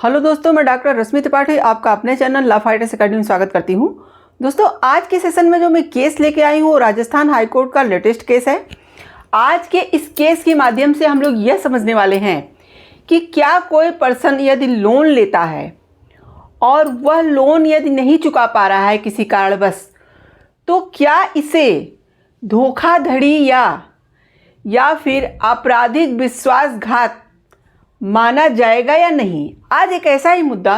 Hello दोस्तों, मैं doctor रश्मि त्रिपाठी आपका अपने चैनल लव फाइटर्स अकेडमी में स्वागत करती हूं। दोस्तों, आज के सेशन में जो मैं केस लेके आई हूं राजस्थान हाई कोर्ट का लेटेस्ट केस है। आज के इस केस के माध्यम से हम लोग यह समझने वाले हैं कि क्या कोई पर्सन यदि लोन लेता है और वह लोन यदि नहीं चुका पा रहा है किसी कारणवश, तो क्या इसे धोखाधड़ी या फिर आपराधिक विश्वासघात माना जाएगा या नहीं। आज एक ऐसा ही मुद्दा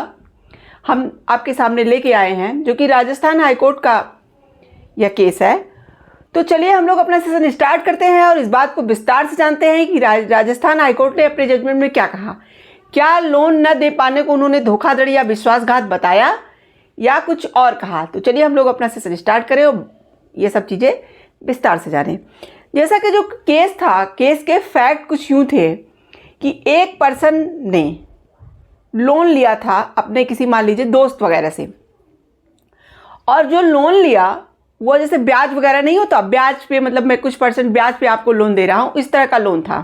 हम आपके सामने लेके आए हैं जो कि राजस्थान हाई कोर्ट का यह केस है। तो चलिए हम लोग अपना सेशन स्टार्ट करते हैं और इस बात को विस्तार से जानते हैं कि राजस्थान हाई कोर्ट ने अपने जजमेंट में क्या कहा। क्या लोन न दे पाने को उन्होंने धोखाधड़ी या विश्वासघात बताया या कुछ और कहा। तो चलिए हम लोग अपना सेशन स्टार्ट करें और ये सब चीज़ें विस्तार से जानें। जैसा कि जो केस था, केस के फैक्ट कुछ यूँ थे कि एक पर्सन ने लोन लिया था अपने किसी, मान लीजिए, दोस्त वगैरह से, और जो लोन लिया वो जैसे ब्याज वगैरह नहीं होता, ब्याज पे मतलब मैं कुछ परसेंट ब्याज पे आपको लोन दे रहा हूँ, इस तरह का लोन था।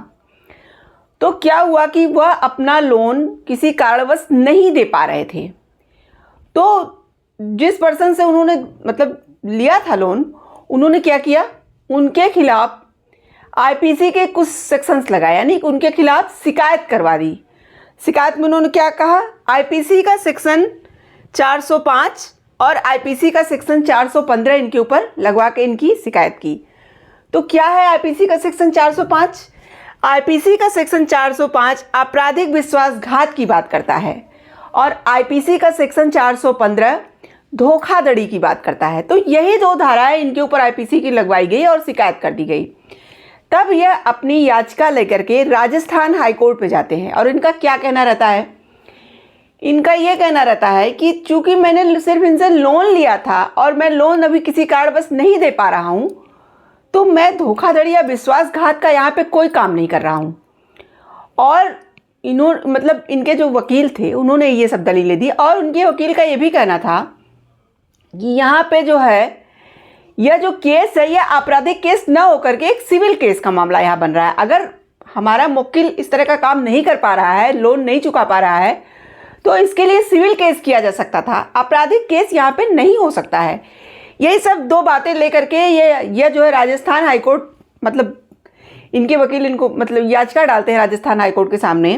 तो क्या हुआ कि वह अपना लोन किसी कारणवश नहीं दे पा रहे थे। तो जिस पर्सन से उन्होंने मतलब लिया था लोन, उन्होंने क्या किया, उनके खिलाफ आईपीसी के कुछ सेक्शंस लगाए, यानी उनके खिलाफ शिकायत करवा दी। शिकायत में उन्होंने क्या कहा, आईपीसी का सेक्शन 405 और आईपीसी का सेक्शन 415 इनके ऊपर लगवा के इनकी शिकायत की। तो क्या है आईपीसी का सेक्शन 405? आईपीसी का सेक्शन 405 आपराधिक विश्वासघात की बात करता है और आईपीसी का सेक्शन 415 धोखाधड़ी की बात करता है। तो यही दो धाराएं इनके ऊपर आईपीसी की लगवाई गई और शिकायत कर दी गई। तब यह अपनी याचिका लेकर के राजस्थान हाई कोर्ट पे जाते हैं और इनका क्या कहना रहता है, इनका यह कहना रहता है कि चूंकि मैंने सिर्फ इनसे लोन लिया था और मैं लोन अभी किसी कारणवश नहीं दे पा रहा हूं, तो मैं धोखाधड़ी या विश्वासघात का यहाँ पे कोई काम नहीं कर रहा हूं। और इन्होंने मतलब इनके जो वकील थे उन्होंने ये सब दलीलें दी और उनके वकील का ये भी कहना था कि यहाँ पे जो है यह जो केस है यह आपराधिक केस न होकर के एक सिविल केस का मामला यहाँ बन रहा है। अगर हमारा मुवक्किल इस तरह का काम नहीं कर पा रहा है, लोन नहीं चुका पा रहा है, तो इसके लिए सिविल केस किया जा सकता था, आपराधिक केस यहाँ पे नहीं हो सकता है। यही सब दो बातें लेकर के ये जो है राजस्थान हाईकोर्ट मतलब इनके वकील इनको मतलब याचिका डालते हैं राजस्थान हाईकोर्ट के सामने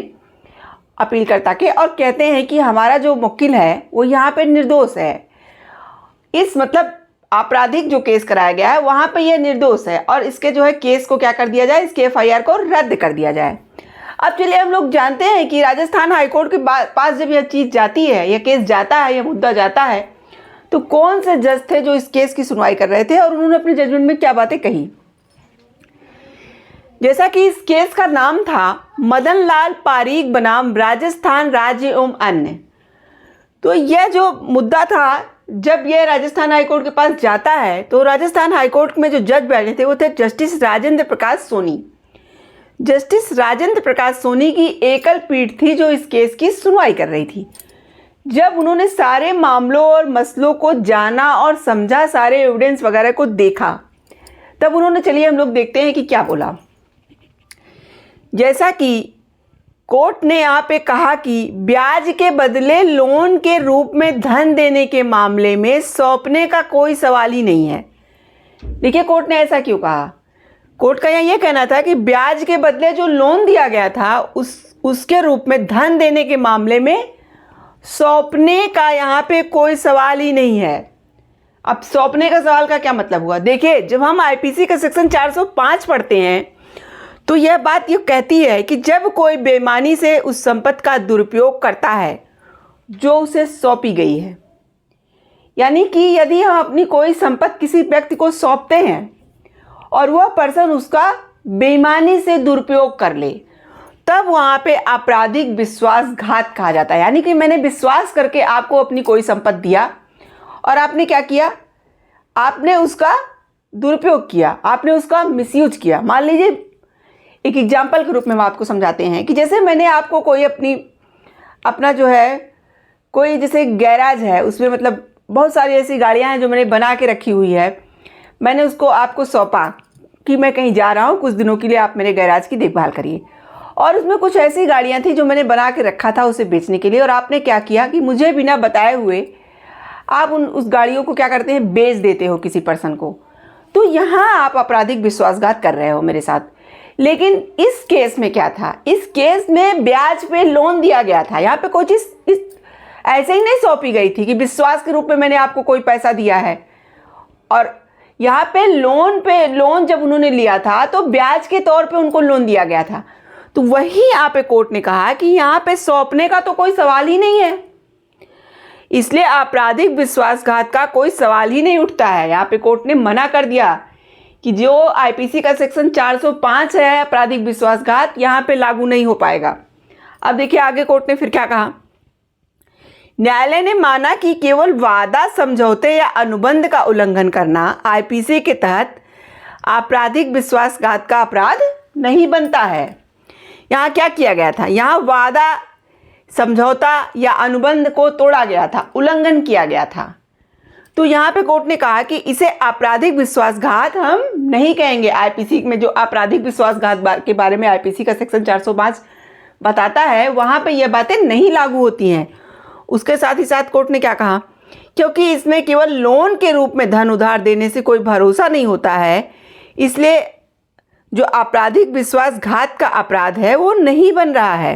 अपीलकर्ता के, और कहते हैं कि हमारा जो मुवक्किल है वो यहाँ पे निर्दोष है। इस मतलब आपराधिक जो केस कराया गया है वहाँ पे ये निर्दोष है और इसके जो है केस को क्या कर दिया जाए, इसके एफआईआर को रद्द कर दिया जाए। अब चलिए हम लोग जानते हैं कि राजस्थान हाईकोर्ट के पास जब यह चीज़ जाती है, यह केस जाता है, यह मुद्दा जाता है, तो कौन से जज थे जो इस केस की सुनवाई कर रहे थे और उन्होंने अपने जजमेंट में क्या बातें कही। जैसा कि इस केस का नाम था मदन लाल पारीक बनाम राजस्थान राज्य एवं अन्य। तो यह जो मुद्दा था, जब यह राजस्थान हाईकोर्ट के पास जाता है तो राजस्थान हाईकोर्ट में जो जज बैठे थे वो थे जस्टिस राजेंद्र प्रकाश सोनी। जस्टिस राजेंद्र प्रकाश सोनी की एकल पीठ थी जो इस केस की सुनवाई कर रही थी। जब उन्होंने सारे मामलों और मसलों को जाना और समझा, सारे एविडेंस वगैरह को देखा, तब उन्होंने, चलिए हम लोग देखते हैं कि क्या बोला। जैसा कि कोर्ट ने यहाँ पे कहा कि ब्याज के बदले लोन के रूप में धन देने के मामले में सौंपने का कोई सवाल ही नहीं है। देखिए कोर्ट ने ऐसा क्यों कहा। कोर्ट का यहाँ ये कहना था कि ब्याज के बदले जो लोन दिया गया था उसके रूप में धन देने के मामले में सौंपने का यहाँ पे कोई सवाल ही नहीं है। अब सौंपने का सवाल का क्या मतलब हुआ। देखिए जब हम आईपीसी का सेक्शन 405 पढ़ते हैं तो यह बात ये कहती है कि जब कोई बेईमानी से उस संपत्ति का दुरुपयोग करता है जो उसे सौंपी गई है, यानी कि यदि हम अपनी कोई संपत्ति किसी व्यक्ति को सौंपते हैं और वह पर्सन उसका बेईमानी से दुरुपयोग कर ले, तब वहाँ पे आपराधिक विश्वासघात कहा जाता है। यानी कि मैंने विश्वास करके आपको अपनी कोई संपत्ति दिया और आपने क्या किया, आपने उसका दुरुपयोग किया, आपने उसका मिसयूज किया। मान लीजिए एक एग्जाम्पल के रूप में हम आपको समझाते हैं कि जैसे मैंने आपको कोई अपना जो है कोई जैसे गैराज है, उसमें मतलब बहुत सारी ऐसी गाड़ियां हैं जो मैंने बना के रखी हुई है, मैंने उसको आपको सौंपा कि मैं कहीं जा रहा हूं, कुछ दिनों के लिए आप मेरे गैराज की देखभाल करिए। और उसमें कुछ ऐसी गाड़ियाँ थी जो मैंने बना के रखा था उसे बेचने के लिए, और आपने क्या किया कि मुझे बिना बताए हुए आप उस गाड़ियों को क्या करते हैं, बेच देते हो किसी पर्सन को। तो यहाँ आप आपराधिक विश्वासघात कर रहे हो मेरे साथ। लेकिन इस केस में क्या था, इस केस में ब्याज पे लोन दिया गया था। यहाँ पे कोई चीज़ ऐसे ही नहीं सौंपी गई थी कि विश्वास के रूप में मैंने आपको कोई पैसा दिया है। और यहाँ पे लोन जब उन्होंने लिया था तो ब्याज के तौर पे उनको लोन दिया गया था। तो वही यहाँ पे कोर्ट ने कहा कि यहाँ पे सौंपने का तो कोई सवाल ही नहीं है, इसलिए आपराधिक विश्वासघात का कोई सवाल ही नहीं उठता है। यहाँ पे कोर्ट ने मना कर दिया कि जो आईपीसी का सेक्शन 405 है आपराधिक विश्वासघात, यहाँ पे लागू नहीं हो पाएगा। अब देखिए आगे कोर्ट ने फिर क्या कहा। न्यायालय ने माना कि केवल वादा, समझौते या अनुबंध का उल्लंघन करना आईपीसी के तहत आपराधिक विश्वासघात का अपराध नहीं बनता है। यहाँ क्या किया गया था, यहाँ वादा, समझौता या अनुबंध को तोड़ा गया था, उल्लंघन किया गया था। तो यहाँ पे कोर्ट ने कहा कि इसे आपराधिक विश्वासघात हम नहीं कहेंगे। आईपीसी में जो आपराधिक विश्वासघात के बारे में आईपीसी का सेक्शन 405 बताता है, वहाँ पे ये बातें नहीं लागू होती हैं। उसके साथ ही साथ कोर्ट ने क्या कहा, क्योंकि इसमें केवल लोन के रूप में धन उधार देने से कोई भरोसा नहीं होता है, इसलिए जो आपराधिक विश्वासघात का अपराध है वो नहीं बन रहा है।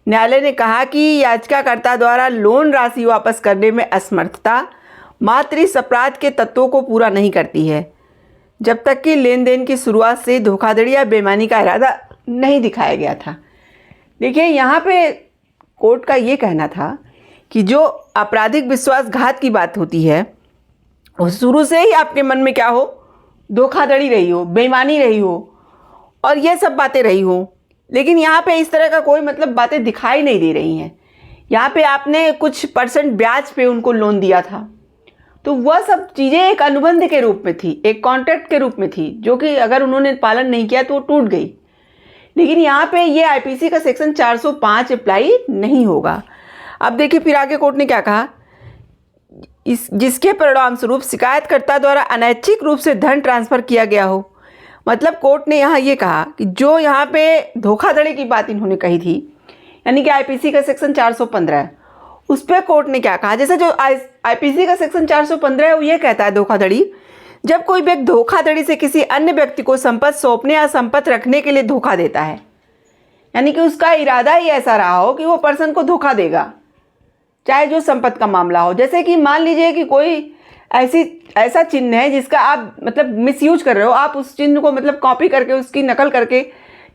न्यायालय ने कहा कि याचिकाकर्ता द्वारा लोन राशि वापस करने में असमर्थता मात्र इस अपराध के तत्वों को पूरा नहीं करती है, जब तक कि लेन देन की शुरुआत से धोखाधड़ी या बेईमानी का इरादा नहीं दिखाया गया था। देखिए यहाँ पे कोर्ट का ये कहना था कि जो आपराधिक विश्वासघात की बात होती है वो शुरू से ही आपके मन में क्या हो, धोखाधड़ी रही हो, बेईमानी रही हो और ये सब बातें रही हो। लेकिन यहाँ पे इस तरह का कोई मतलब बातें दिखाई नहीं दे रही हैं। यहाँ पे आपने कुछ % ब्याज पे उनको लोन दिया था, तो वह सब चीज़ें एक अनुबंध के रूप में थी, एक कॉन्ट्रैक्ट के रूप में थी, जो कि अगर उन्होंने पालन नहीं किया तो वो टूट गई। लेकिन यहाँ पे ये आईपीसी का सेक्शन 405 अप्लाई नहीं होगा। अब देखिए फिर आगे कोर्ट ने क्या कहा, जिसके परिणाम स्वरूप शिकायतकर्ता द्वारा अनैच्छिक रूप से धन ट्रांसफ़र किया गया हो। मतलब कोर्ट ने यहाँ ये कहा कि जो यहाँ पे धोखाधड़ी की बात इन्होंने कही थी, यानी कि आईपीसी का सेक्शन 415 है, उस पर कोर्ट ने क्या कहा, जैसे जो आईपीसी का सेक्शन 415 है वो ये कहता है धोखाधड़ी, जब कोई व्यक्ति धोखाधड़ी से किसी अन्य व्यक्ति को संपत्ति सौंपने या संपत्ति रखने के लिए धोखा देता है, यानी कि उसका इरादा ही ऐसा रहा हो कि वो पर्सन को धोखा देगा, चाहे जो संपत्ति का मामला हो। जैसे कि मान लीजिए कि कोई ऐसा चिन्ह है जिसका आप मतलब मिसयूज कर रहे हो, आप उस चिन्ह को मतलब कॉपी करके उसकी नकल करके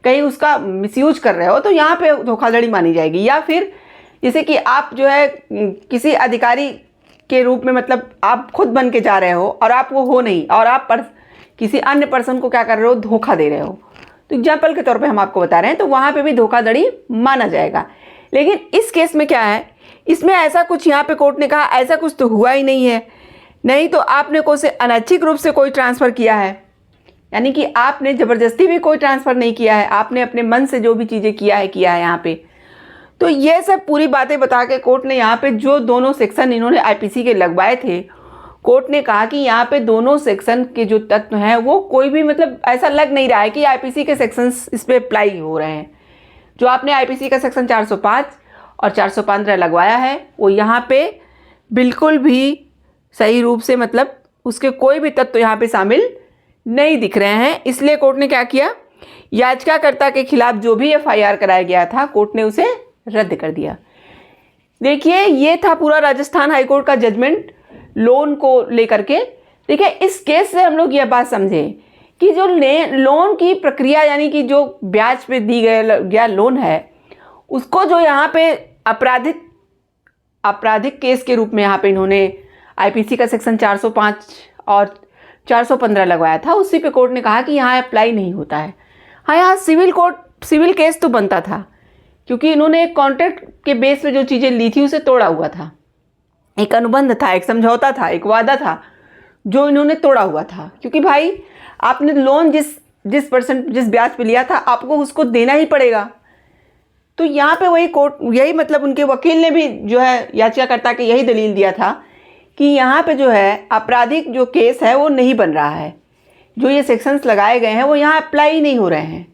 कहीं उसका मिसयूज कर रहे हो, तो यहाँ पे धोखाधड़ी मानी जाएगी। या फिर जैसे कि आप जो है किसी अधिकारी के रूप में मतलब आप खुद बन के जा रहे हो और आप वो हो नहीं, और आप किसी अन्य पर्सन को क्या कर रहे हो, धोखा दे रहे हो। तो एग्जाम्पल के तौर पे हम आपको बता रहे हैं, तो वहाँ पे भी धोखाधड़ी माना जाएगा। लेकिन इस केस में क्या है, इसमें ऐसा कुछ यहाँ पे कोर्ट ने कहा ऐसा कुछ तो हुआ ही नहीं है। नहीं तो आपने को से अनैच्छिक रूप से कोई ट्रांसफ़र किया है, यानी कि आपने ज़बरदस्ती भी कोई ट्रांसफ़र नहीं किया है, आपने अपने मन से जो भी चीज़ें किया है यहाँ पे। तो ये सब पूरी बातें बता के कोर्ट ने यहाँ पे जो दोनों सेक्शन इन्होंने आईपीसी के लगवाए थे, कोर्ट ने कहा कि यहाँ पे दोनों सेक्शन के जो तत्व हैं वो कोई भी मतलब ऐसा लग नहीं रहा है कि आईपीसी के सेक्शंस इस पर अप्लाई हो रहे हैं। जो आपने आईपीसी का सेक्शन 405 और 415 लगवाया है वो यहाँ पे बिल्कुल भी सही रूप से मतलब उसके कोई भी तत्व यहाँ पे शामिल नहीं दिख रहे हैं। इसलिए कोर्ट ने क्या किया, याचिकाकर्ता के खिलाफ जो भी एफआईआर कराया गया था कोर्ट ने उसे रद्द कर दिया। देखिए ये था पूरा राजस्थान हाईकोर्ट का जजमेंट लोन को लेकर के। देखिए इस केस से हम लोग यह बात समझे कि जो लोन की प्रक्रिया यानी कि जो ब्याज पे दी गया लोन है उसको जो यहाँ पे आपराधिक केस के रूप में यहाँ पे इन्होंने आईपीसी का सेक्शन 405 और 415 लगवाया था, उसी पे कोर्ट ने कहा कि यहाँ अप्लाई नहीं होता है। हाँ यहाँ सिविल केस तो बनता था, क्योंकि इन्होंने एक कॉन्ट्रैक्ट के बेस पे जो चीज़ें ली थी उसे तोड़ा हुआ था, एक अनुबंध था, एक समझौता था, एक वादा था जो इन्होंने तोड़ा हुआ था। क्योंकि भाई आपने लोन जिस ब्याज पे लिया था आपको उसको देना ही पड़ेगा। तो यहाँ पे वही कोर्ट यही मतलब उनके वकील ने भी जो है याचिकाकर्ता के यही दलील दिया था कि यहाँ पे जो है आपराधिक जो केस है वो नहीं बन रहा है, जो ये सेक्शंस लगाए गए हैं वो यहाँ अप्लाई ही नहीं हो रहे हैं।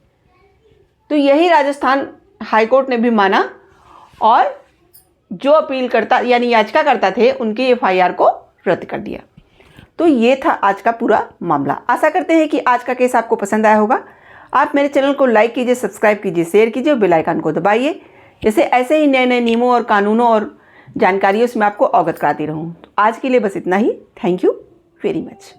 तो यही राजस्थान हाईकोर्ट ने भी माना और जो अपीलकर्ता यानी याचिकाकर्ता थे उनकी एफआईआर को रद्द कर दिया। तो ये था आज का पूरा मामला। आशा करते हैं कि आज का केस आपको पसंद आया होगा। आप मेरे चैनल को लाइक कीजिए, सब्सक्राइब कीजिए, शेयर कीजिए और बेल आइकन को दबाइए, जैसे ऐसे ही नए नए नियमों और कानूनों और जानकारियों से मैं आपको अवगत कराती रहूँ। तो आज के लिए बस इतना ही। Thank you very much.